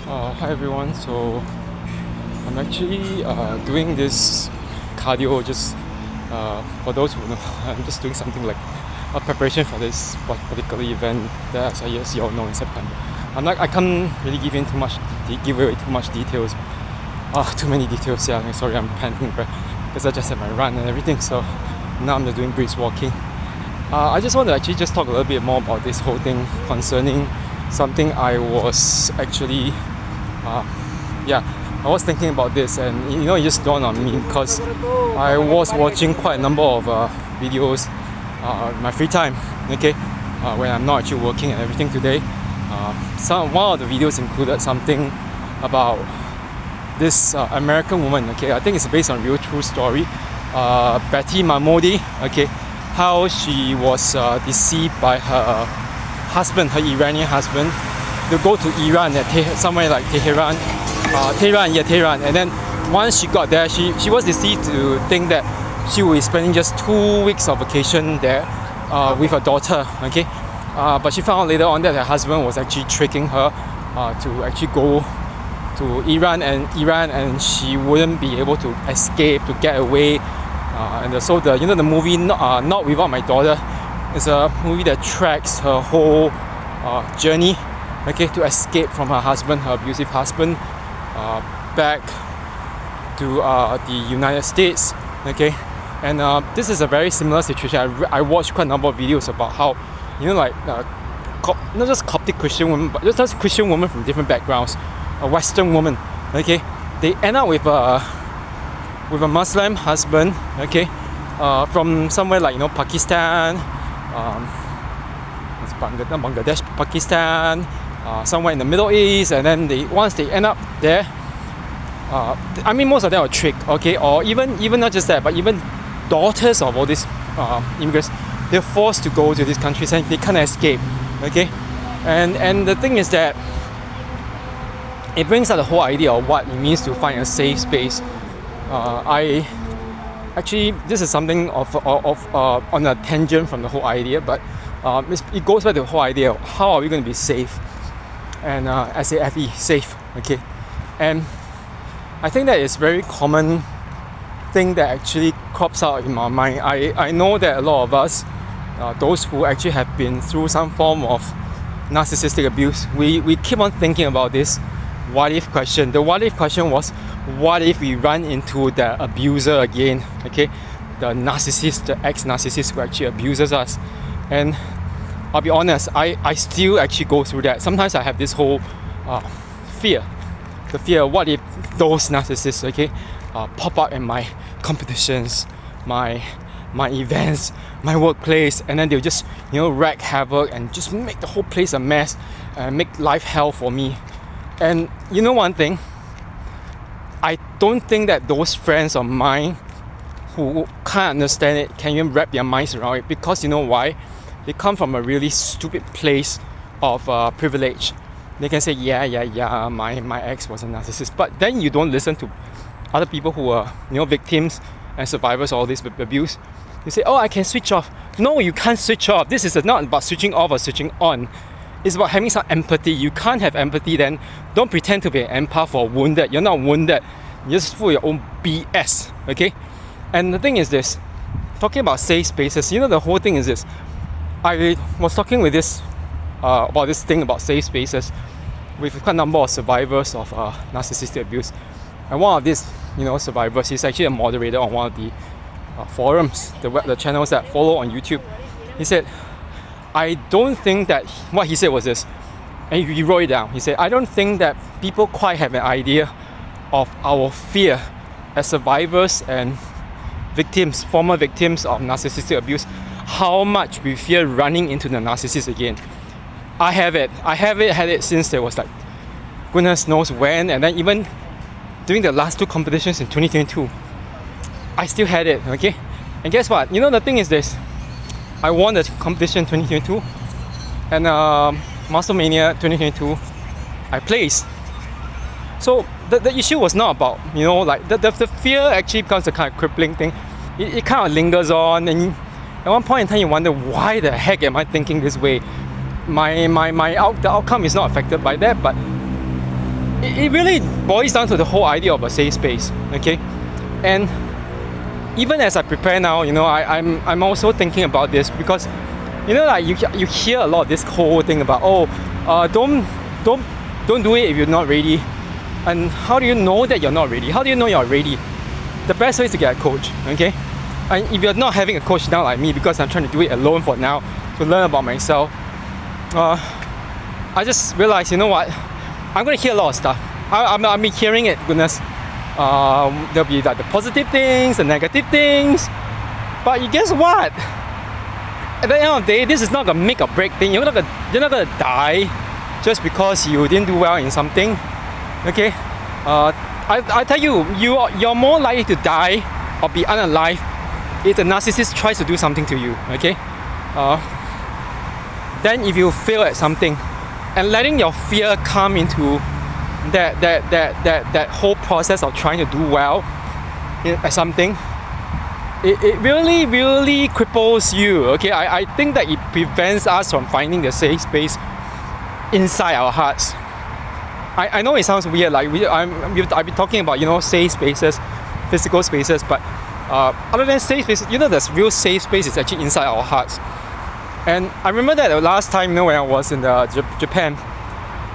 Hi everyone. So I'm actually doing this cardio just for those who know. I'm just doing something like a preparation for this particular event that, as you all know, in September. I can't really give away too much details. Too many details. Yeah, I'm sorry, I'm panting, but because I just had my run and everything. So now I'm just doing brisk walking. I just want to actually just talk a little bit more about this whole thing concerning something I was actually I was thinking about this, and it just dawned on me because I was watching quite a number of videos in my free time, okay, when I'm not actually working and everything today. One of the videos included something about this American woman, okay, I think it's based on real true story, Betty Mahmoudi, okay, how she was deceived by her husband, her Iranian husband, to go to Iran, somewhere like Tehran, and then once she got there, she was deceived to think that she would be spending just 2 weeks of vacation there with her daughter, okay, but she found out later on that her husband was actually tricking her to actually go to Iran, and she wouldn't be able to escape, to get away, and so the movie Not Without My Daughter is a movie that tracks her whole journey, okay, to escape from her husband, her abusive husband, back to the United States, okay, and this is a very similar situation. I watched quite a number of videos about how, not just Coptic Christian women, but just Christian women from different backgrounds, a Western woman, okay, they end up with a Muslim husband, okay, from somewhere like Pakistan, Bangladesh, Pakistan, somewhere in the Middle East, and then once they end up there, most of them are tricked, okay, or even not just that, but even daughters of all these immigrants, they're forced to go to these countries and they can't escape, okay, and the thing is that it brings out the whole idea of what it means to find a safe space. This is something of on a tangent from the whole idea, but it goes back to the whole idea of how are we going to be safe, and SAFE, safe, okay, and I think that is very common thing that actually crops out in my mind. I know that a lot of us, those who actually have been through some form of narcissistic abuse, we keep on thinking about this what if question. The what if question was, what if we run into the abuser again, okay, the narcissist, the ex-narcissist who actually abuses us. And I'll be honest, I still actually go through that. Sometimes I have this whole fear, the fear, what if those narcissists, okay, pop up in my competitions, my events, my workplace, and then they'll just wreak havoc and just make the whole place a mess and make life hell for me. And one thing, I don't think that those friends of mine who can't understand it can even wrap their minds around it, because why? They come from a really stupid place of privilege. They can say, my ex was a narcissist, but then you don't listen to other people who are victims and survivors of all this abuse. You say, oh, I can switch off. No, you can't switch off. This is not about switching off or switching on. It's about having some empathy. You can't have empathy, then don't pretend to be an empath or wounded. You're not wounded. You're just full of your own BS, okay? And the thing is this, talking about safe spaces, the whole thing is this. I was talking with about this thing about safe spaces with quite a number of survivors of narcissistic abuse. And one of these, survivors, he's actually a moderator on one of the forums, the channels that follow on YouTube. He said, I don't think that, what he said was this, and he wrote it down. He said, I don't think that people quite have an idea of our fear as survivors and victims, former victims of narcissistic abuse, how much we fear running into the narcissist again. I have had it since there was goodness knows when, and then even during the last two competitions in 2022, I still had it, okay? And guess what? The thing is this, I won the competition 2022, and Mastermania 2022, I placed. So the issue was not about, the fear actually becomes a kind of crippling thing. It kind of lingers on, and at one point in time you wonder, why the heck am I thinking this way? The outcome is not affected by that, but it really boils down to the whole idea of a safe space, okay? And even as I prepare now, I'm also thinking about this because, like you hear a lot of this whole thing about, don't do it if you're not ready. And how do you know that you're not ready? How do you know you're ready? The best way is to get a coach, okay? And if you're not having a coach now like me, because I'm trying to do it alone for now, to learn about myself, I just realized, you know what? I'm gonna hear a lot of stuff. I'll be hearing it, goodness. There'll be like the positive things, the negative things. But you guess what? At the end of the day, this is not a make or break thing. You're not gonna die just because you didn't do well in something. Okay? I tell you, you're more likely to die or be unalive if the narcissist tries to do something to you. Okay? Then if you fail at something, and letting your fear come into that whole process of trying to do well at something, it really, really cripples you. Okay, I think that it prevents us from finding the safe space inside our hearts. I know it sounds weird, like I've been talking about safe spaces, physical spaces, but other than safe spaces, the real safe space is actually inside our hearts. And I remember that the last time, when I was in Japan,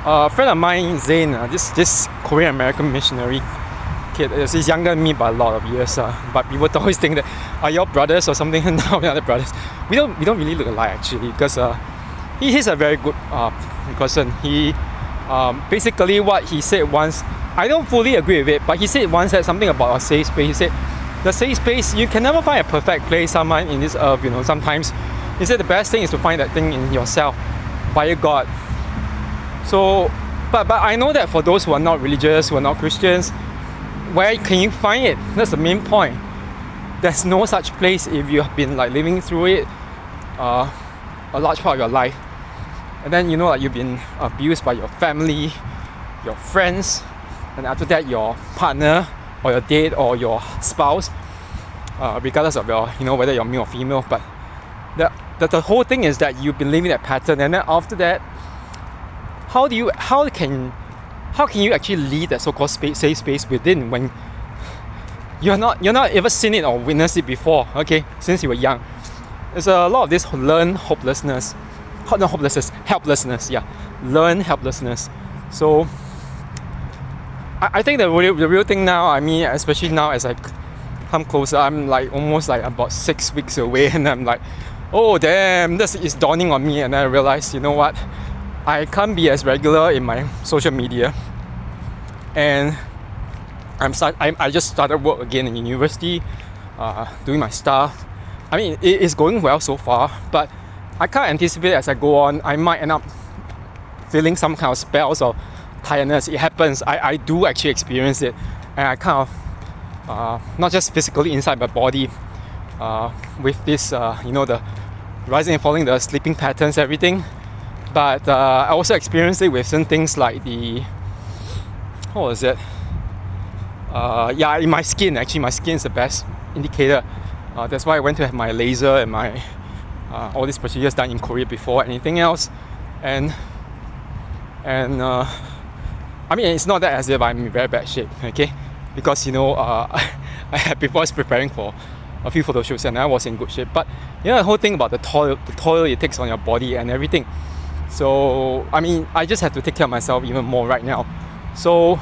a friend of mine, Zane, this Korean American missionary kid, he's younger than me by a lot of years, but people always think that are you brothers or something. No, we're not brothers. We don't really look alike actually, because he's a very good person. He basically what he said once, I don't fully agree with it, but he said once that something about a safe space. He said the safe space, you can never find a perfect place, someone in this earth. Sometimes he said the best thing is to find that thing in yourself, via God. So, but I know that for those who are not religious, who are not Christians, where can you find it? That's the main point. There's no such place if you have been living through it a large part of your life, and then you've been abused by your family, your friends, and after that your partner or your date or your spouse, regardless of your whether you're male or female. But the whole thing is that you've been living that pattern, and then after that, how can you actually lead that so-called safe space within when you're not ever seen it or witnessed it before, okay, since you were young? There's a lot of this learned helplessness, yeah, learned helplessness. So I think the real thing now, especially now as I come closer, I'm almost about 6 weeks away, and I'm like, oh damn, this is dawning on me, and I realized, you know what, I can't be as regular in my social media, and I just started work again in university, doing my stuff. It is going well so far, but I can't anticipate as I go on, I might end up feeling some kind of spells or tiredness. It happens. I do actually experience it, and I kind of not just physically inside my body, with this the rising and falling, the sleeping patterns, everything. But I also experienced it with certain things like in my skin. Actually, my skin is the best indicator. That's why I went to have my laser and my all these procedures done in Korea before anything else. And it's not that as if I'm in very bad shape, okay? Because before I was preparing for a few photo shoots and I was in good shape. But the whole thing about the toll it takes on your body and everything. So I just have to take care of myself even more right now. So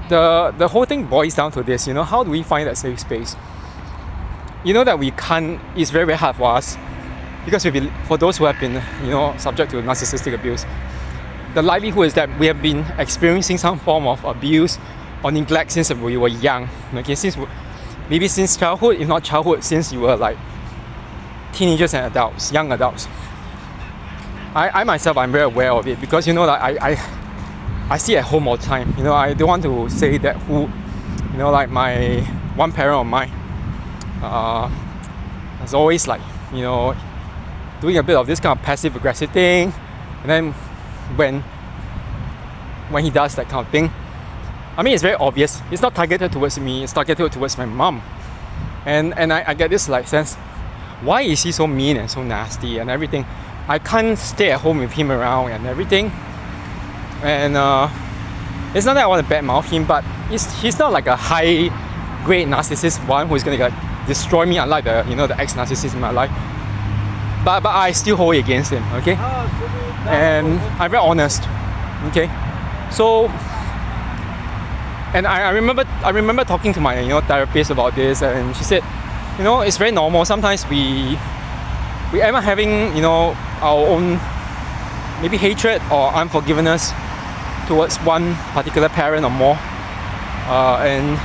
the whole thing boils down to this, how do we find that safe space? That we can't, it's very, very hard for us, because for those who have been subject to narcissistic abuse, the likelihood is that we have been experiencing some form of abuse or neglect since we were young, okay, since childhood, if not childhood, since you were teenagers and adults, young adults. I myself, I'm very aware of it, because I see at home all the time. I don't want to say that who, my one parent of mine is always doing a bit of this kind of passive aggressive thing, and then when he does that kind of thing, it's very obvious. It's not targeted towards me, it's targeted towards my mom. And I get this sense, why is he so mean and so nasty and everything? I can't stay at home with him around and everything. And it's not that I want to badmouth him, but he's not like a high-grade narcissist one who's gonna like, destroy me, unlike the the ex-narcissist in my life. But I still hold it against him, okay? And I'm very honest, okay? So, and I remember talking to my therapist about this, and she said, it's very normal. Sometimes we end up having our own maybe hatred or unforgiveness towards one particular parent or more, and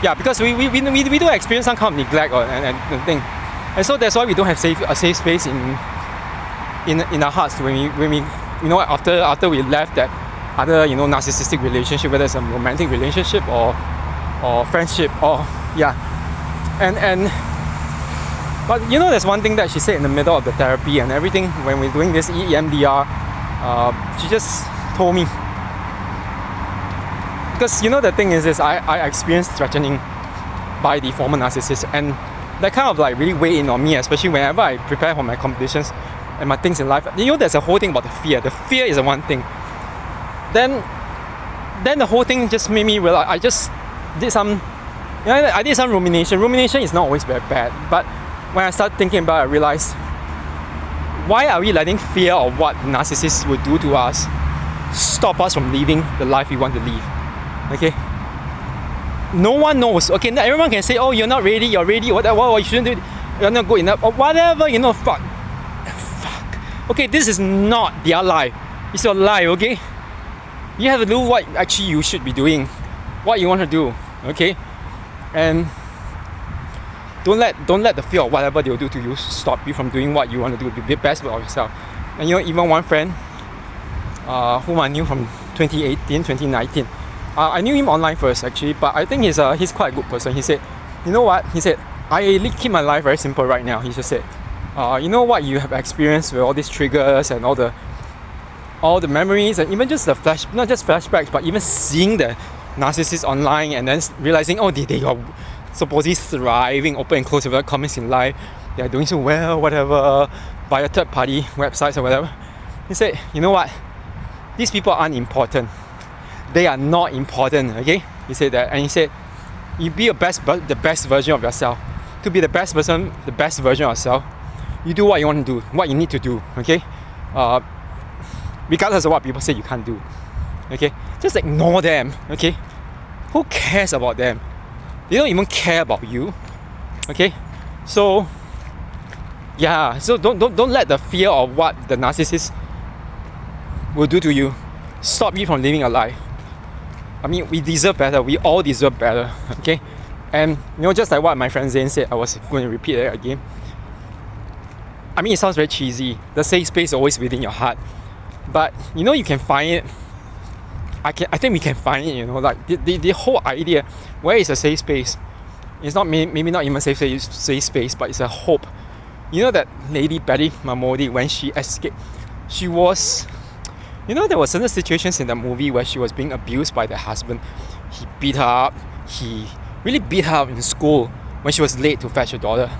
yeah, because we do experience some kind of neglect and thing, and so that's why we don't have a safe space in our hearts when we after we left that other narcissistic relationship, whether it's a romantic relationship or friendship or and but there's one thing that she said in the middle of the therapy and everything when we're doing this EMDR. She just told me, because the thing is I experienced threatening by the former narcissist, and that kind of like really weighed in on me, especially whenever I prepare for my competitions and my things in life. There's a whole thing about the fear. The fear is the one thing. Then the whole thing just made me realize I just did some I did some rumination. Rumination is not always very bad, but when I started thinking about it, I realized, why are we letting fear of what narcissists would do to us stop us from living the life we want to live? Okay? No one knows. Okay, everyone can say, oh, you're not ready, you're ready, whatever, you shouldn't do it, you're not good enough, or whatever, fuck. Okay, this is not their life. It's your life, okay? You have to do what actually you should be doing, what you want to do, okay? And don't let the fear of whatever they'll do to you stop you from doing what you want to do, be the best of yourself. And even one friend whom I knew from 2018, 2019, I knew him online first actually, but I think he's quite a good person. He said, you know what? He said, I keep my life very simple right now. He just said, you know what you have experienced with all these triggers and all the memories, and even just not just flashbacks, but even seeing the narcissists online and then realizing, oh, they are supposedly thriving, open and close without comments in life, they are doing so well, whatever, via third-party websites or whatever. He said, you know what? These people aren't important. They are not important, okay? He said that, and he said, you be the best version of yourself. To be the best person, the best version of yourself, you do what you want to do, what you need to do, okay? Regardless of what people say you can't do, okay? Just ignore them, okay? Who cares about them? They don't even care about you, okay? So, yeah, so don't let the fear of what the narcissist will do to you stop you from living a life. I mean, we deserve better. We all deserve better, okay? And just like what my friend Zain said, I was going to repeat it again. I mean, it sounds very cheesy. The safe space is always within your heart, but you can find it. I think we can find it. Like the whole idea. Where is a safe space? It's not maybe not even safe space, but it's a hope. That lady Betty Mamodi, when she escaped, she was. There were certain situations in the movie where she was being abused by the husband. He beat her up. He really beat her up in school when she was late to fetch her daughter.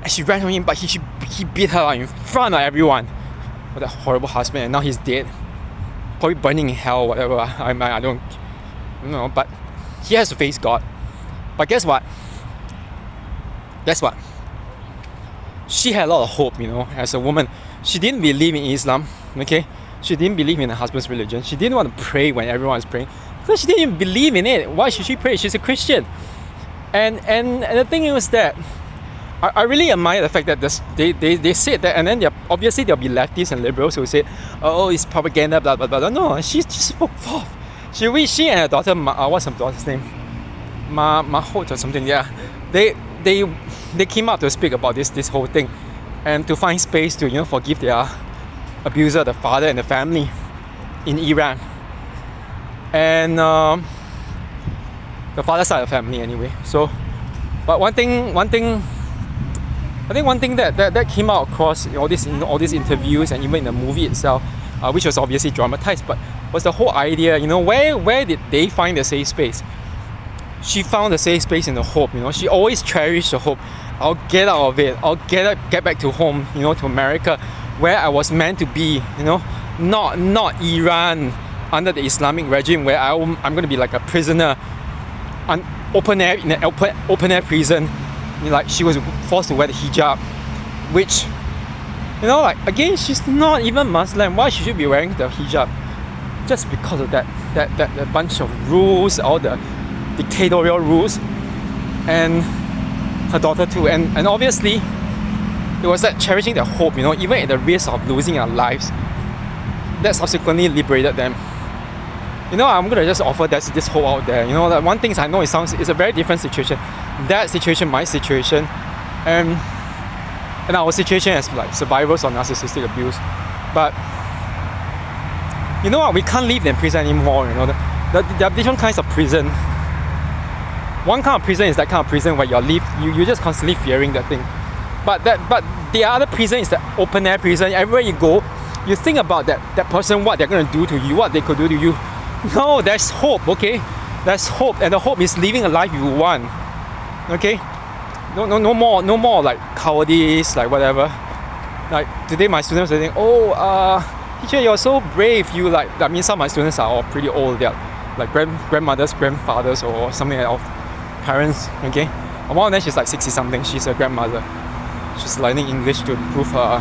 And she ran from him, but he beat her up in front of everyone. What a horrible husband, and now he's dead. Probably burning in hell, whatever. I don't know, but he has to face God. But guess what? She had a lot of hope, as a woman. She didn't believe in Islam, okay? She didn't believe in her husband's religion. She didn't want to pray when everyone was praying, because she didn't even believe in it. Why should she pray? She's a Christian. And the thing is that I really admire the fact that they said that, and then obviously there'll be leftists and liberals who say, oh, it's propaganda, blah blah blah. No, she just spoke forth. She and her daughter, what's her daughter's name? Mahot or something. Yeah, they came out to speak about this whole thing, and to find space to forgive their abuser, the father and the family in Iran, and the father's side of the family anyway. So, but one thing that came out across all these interviews and even in the movie itself, which was obviously dramatized, but was the whole idea. Where did they find the safe space? She found the safe space in the hope. She always cherished the hope. I'll get out of it. I'll get back to home. To America, where I was meant to be. Not Iran, under the Islamic regime where I'm going to be like a prisoner on open air in an open air prison. Like she was forced to wear the hijab, which, you know, like again, she's not even Muslim. Why should she be wearing the hijab? Just because of that bunch of rules, all the dictatorial rules, and her daughter too. And obviously, it was that cherishing their hope, you know, even at the risk of losing our lives, that subsequently liberated them. You know, I'm gonna just offer this hope out there. You know, that one thing I know it's a very different situation. That situation, my situation, and our situation as like survivors of narcissistic abuse. But you know what? We can't live in prison anymore. You know, there are different kinds of prison. One kind of prison is that kind of prison where you're just constantly fearing that thing. But the other prison is the open air prison. Everywhere you go, you think about that person, what they're gonna do to you, what they could do to you. No, there's hope, okay? There's hope, and the hope is living a life you want. Okay? No more like cowardice, like whatever. Like today my students are saying, teacher, you're so brave. You like, I mean, some of my students are all pretty old. They're like grandmothers, grandfathers, or something of parents, okay? And one of them, she's like 60 something, she's a grandmother. She's learning English to improve her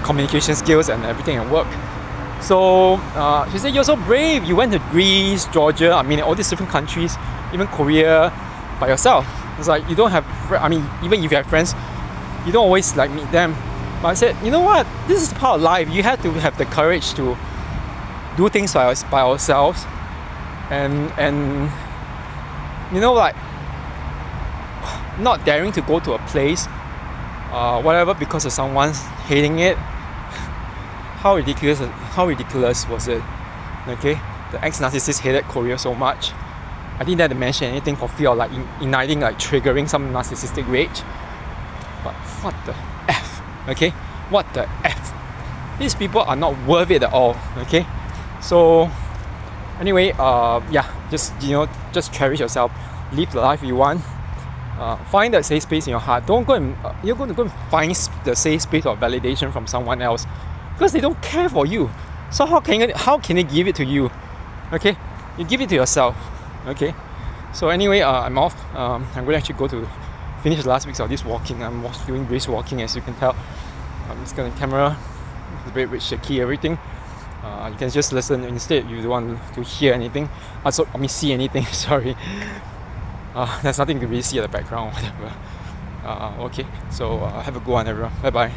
communication skills and everything at work. So she said, you're so brave. You went to Greece, Georgia, I mean all these different countries, even Korea, by yourself. It's like you don't have, even if you have friends, you don't always like meet them. But I said, you know what? This is part of life. You have to have the courage to do things by ourselves, and you know, like not daring to go to a place, whatever, because of someone's hating it. How ridiculous was it? Okay, the ex-narcissist hated Korea so much. I didn't dare to mention anything for fear of like igniting, like triggering some narcissistic rage. But what the F? Okay, what the F? These people are not worth it at all. Okay, so anyway, just cherish yourself, live the life you want. Find that safe space in your heart. Don't go and you're going to go and find the safe space of validation from someone else, because they don't care for you. So how can they give it to you? Okay, you give it to yourself. Okay, so anyway, I'm off. I'm going to actually go to finish the last weeks of this walking. I'm doing brisk walking, as you can tell. I'm just going to camera. It's a bit shaky, everything. You can just listen instead. You don't want to hear anything. See anything. Sorry. There's nothing to really see at the background or whatever. Okay, so have a good one, everyone. Bye bye.